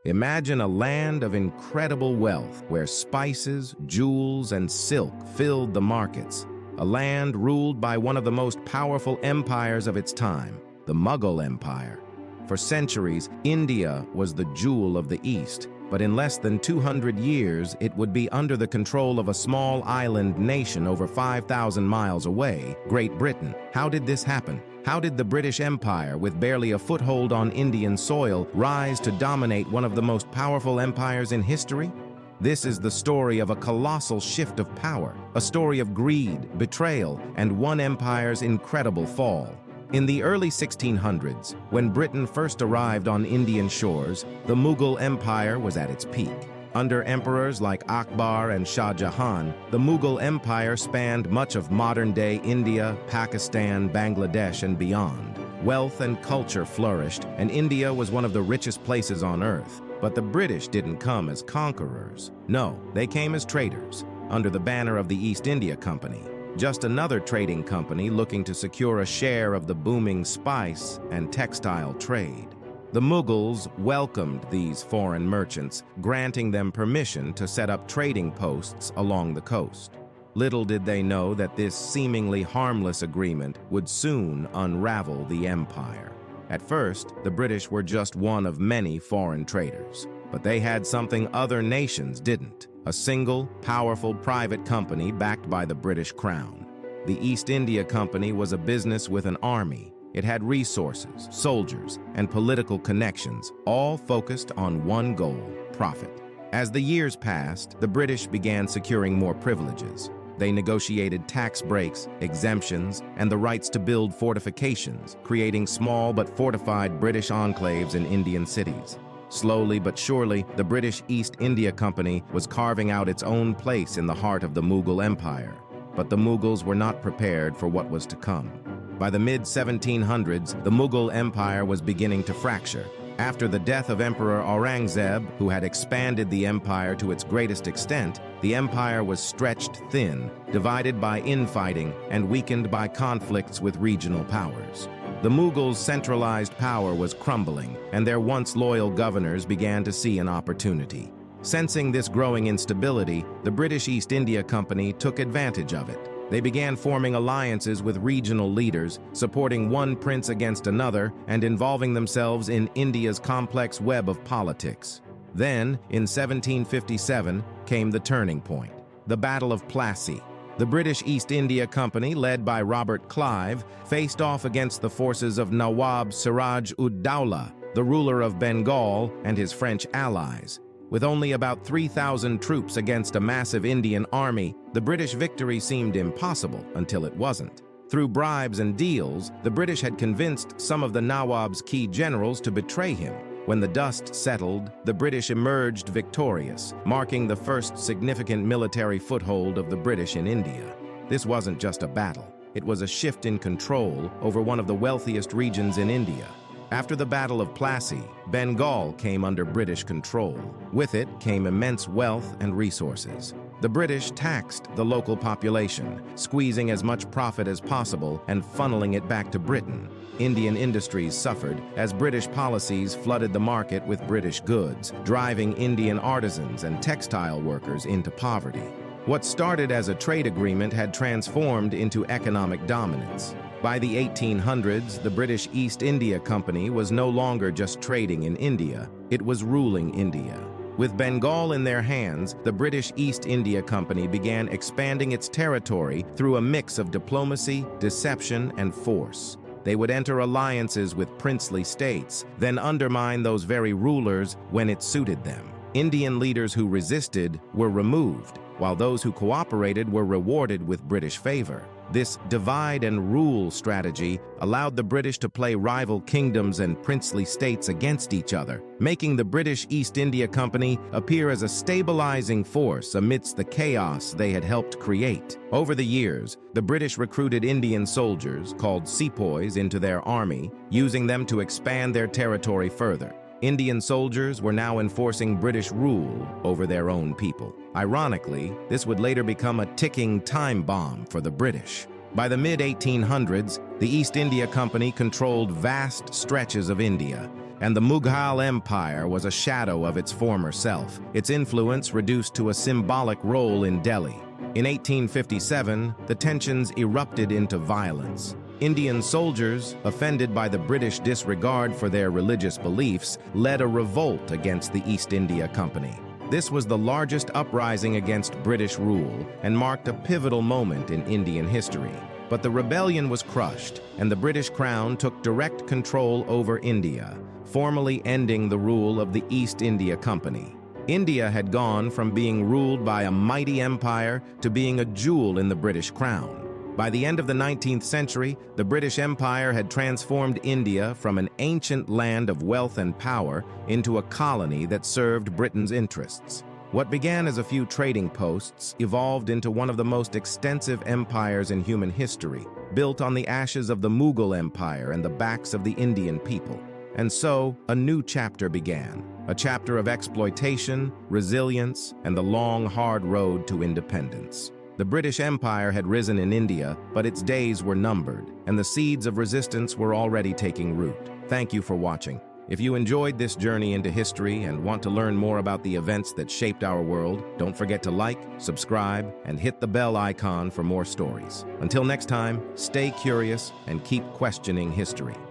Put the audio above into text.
Imagine a land of incredible wealth where spices, jewels, and silk filled the markets. A land ruled by one of the most powerful empires of its time, the Mughal Empire. For centuries, India was the jewel of the East, but in less than 200 years, it would be under the control of a small island nation over 5,000 miles away, Great Britain. How did this happen? How did the British Empire, with barely a foothold on Indian soil, rise to dominate one of the most powerful empires in history? This is the story of a colossal shift of power, a story of greed, betrayal, and one empire's incredible fall. In the early 1600s, when Britain first arrived on Indian shores, the Mughal Empire was at its peak. Under emperors like Akbar and Shah Jahan, the Mughal Empire spanned much of modern-day India, Pakistan, Bangladesh, and beyond. Wealth and culture flourished, and India was one of the richest places on earth. But the British didn't come as conquerors. No, they came as traders, under the banner of the East India Company. Just another trading company looking to secure a share of the booming spice and textile trade. The Mughals welcomed these foreign merchants, granting them permission to set up trading posts along the coast. Little did they know that this seemingly harmless agreement would soon unravel the empire. At first, the British were just one of many foreign traders, but they had something other nations didn't: a single, powerful private company backed by the British Crown. The East India Company was a business with an army. It had resources, soldiers, and political connections, all focused on one goal: profit. As the years passed, the British began securing more privileges. They negotiated tax breaks, exemptions, and the rights to build fortifications, creating small but fortified British enclaves in Indian cities. Slowly but surely, the British East India Company was carving out its own place in the heart of the Mughal Empire. But the Mughals were not prepared for what was to come. By the mid-1700s, the Mughal Empire was beginning to fracture. After the death of Emperor Aurangzeb, who had expanded the empire to its greatest extent, the empire was stretched thin, divided by infighting, and weakened by conflicts with regional powers. The Mughals' centralized power was crumbling, and their once loyal governors began to see an opportunity. Sensing this growing instability, the British East India Company took advantage of it. They began forming alliances with regional leaders, supporting one prince against another, and involving themselves in India's complex web of politics. Then, in 1757, came the turning point: the Battle of Plassey. The British East India Company, led by Robert Clive, faced off against the forces of Nawab Siraj-ud-Dowlah, the ruler of Bengal, and his French allies. With only about 3,000 troops against a massive Indian army, the British victory seemed impossible until it wasn't. Through bribes and deals, the British had convinced some of the Nawab's key generals to betray him. When the dust settled, the British emerged victorious, marking the first significant military foothold of the British in India. This wasn't just a battle. It was a shift in control over one of the wealthiest regions in India. After the Battle of Plassey, Bengal came under British control. With it came immense wealth and resources. The British taxed the local population, squeezing as much profit as possible and funneling it back to Britain. Indian industries suffered as British policies flooded the market with British goods, driving Indian artisans and textile workers into poverty. What started as a trade agreement had transformed into economic dominance. By the 1800s, the British East India Company was no longer just trading in India, it was ruling India. With Bengal in their hands, the British East India Company began expanding its territory through a mix of diplomacy, deception, and force. They would enter alliances with princely states, then undermine those very rulers when it suited them. Indian leaders who resisted were removed, while those who cooperated were rewarded with British favor. This divide-and-rule strategy allowed the British to play rival kingdoms and princely states against each other, making the British East India Company appear as a stabilizing force amidst the chaos they had helped create. Over the years, the British recruited Indian soldiers, called sepoys, into their army, using them to expand their territory further. Indian soldiers were now enforcing British rule over their own people. Ironically, this would later become a ticking time bomb for the British. By the mid-1800s, the East India Company controlled vast stretches of India. and the Mughal Empire was a shadow of its former self, its influence reduced to a symbolic role in Delhi. In 1857, the tensions erupted into violence. Indian soldiers, offended by the British disregard for their religious beliefs, led a revolt against the East India Company. This was the largest uprising against British rule and marked a pivotal moment in Indian history. But the rebellion was crushed, and the British Crown took direct control over India, formally ending the rule of the East India Company. India had gone from being ruled by a mighty empire to being a jewel in the British Crown. By the end of the 19th century, the British Empire had transformed India from an ancient land of wealth and power into a colony that served Britain's interests. What began as a few trading posts evolved into one of the most extensive empires in human history, built on the ashes of the Mughal Empire and the backs of the Indian people. And so, a new chapter began, a chapter of exploitation, resilience, and the long, hard road to independence. The British Empire had risen in India, but its days were numbered, and the seeds of resistance were already taking root. Thank you for watching. If you enjoyed this journey into history and want to learn more about the events that shaped our world, don't forget to like, subscribe, and hit the bell icon for more stories. Until next time, stay curious and keep questioning history.